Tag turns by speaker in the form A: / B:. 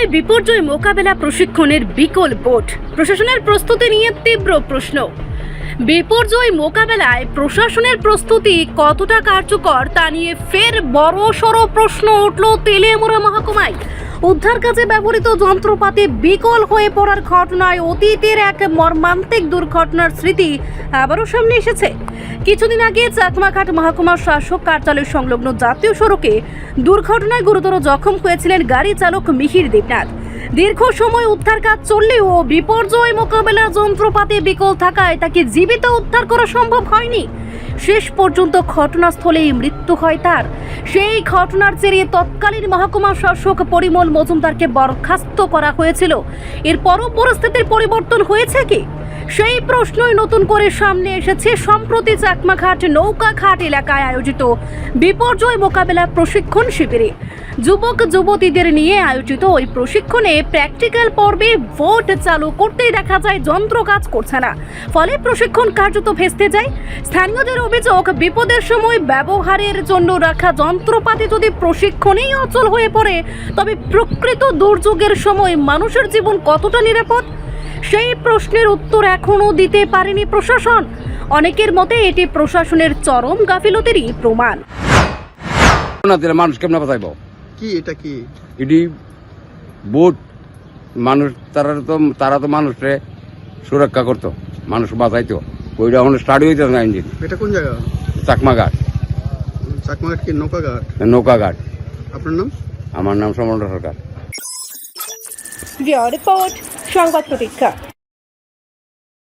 A: জেলায় বিপর্যয় মোকাবেলা প্রশিক্ষণের বিকল বোর্ড, প্রশাসনের প্রস্তুতি নিয়ে তীব্র প্রশ্ন। বিপর্যয় মোকাবেলায় প্রশাসনের প্রস্তুতি কতটা কার্যকর তা নিয়ে ফের বড়সড় প্রশ্ন উঠল তেলিয়ামুড়া মহকুমায়। উদ্ধার কাজে ব্যবহৃত যন্ত্রপাতি বিকল হয়ে পড়ার ঘটনায় অতীতের এক মর্মান্তিক দুর্ঘটনার স্মৃতি আবারও সামনে এসেছে। কিছুদিন আগে চাকমাঘাট মহকুমার শাসক কার্যালয় সংলগ্ন জাতীয় সড়কে দুর্ঘটনায় গুরুতর জখম হয়েছিলেন গাড়ি চালক মিহির দেবনাথ। দীর্ঘ সময় উদ্ধার কাজ চললেও বিপর্যয় মোকাবেলা যন্ত্রপাতি বিকল থাকায় তাকে জীবিত উদ্ধার করা সম্ভব হয়নি। শেষ পর্যন্ত ঘটনাস্থলেই মৃত্যু হয় তার। সেই ঘটনার জেরে তৎকালীন মহকুমা শাসক পরিমল মজুমদারকে বরখাস্ত করা হয়েছিল। এরপরও পরিস্থিতির পরিবর্তন হয়েছে কি, সেই প্রশ্নই নতুন করে সামনে এসেছে সম্প্রতি চাকমাঘাট নৌকাঘাট এলাকায় আয়োজিত বিপর্যয় মোকাবেলা প্রশিক্ষণ শিবিরে। যুবক যুবতীদের নিয়ে আয়োজিত ওই প্রশিক্ষণে প্র্যাকটিক্যাল পর্বে ভোট চালু করতেই দেখা যায় যন্ত্র কাজ করছে না, ফলে প্রশিক্ষণ কার্যত ভেস্তে যায়। স্থানীয়দের অভিযোগ, বিপদের সময় ব্যবহারের জন্য রাখা যন্ত্রপাতি যদি প্রশিক্ষণেই অচল হয়ে পড়ে তবে প্রকৃত দুর্যোগের সময় মানুষের জীবন কতটা নিরাপদ? সেই প্রশ্নের উত্তর এখনো দিতে পারেনি প্রশাসন। অনেকের মতে এটি প্রশাসনের চরম গাফিলতিরই প্রমাণ।
B: মানুষ কেমন বাঁচাইব?
C: কি এটা কি
B: এটি বোট মানুষ তারা তো মানুষকে সুরক্ষা করতো, মানুষ বাঁচাইতো। ওইটা এখন স্টার্ট হইতে না ইঞ্জিন।
C: এটা কোন জায়গা?
B: চাকমাঘাট।
C: চাকমাঘাট কি নৌকাঘাট?
B: নৌকাঘাট।
C: আপনার নাম?
B: আমার নাম সমন্বয় সরকার।
A: রিপোর্ট সংবাদ প্রতীক্ষা।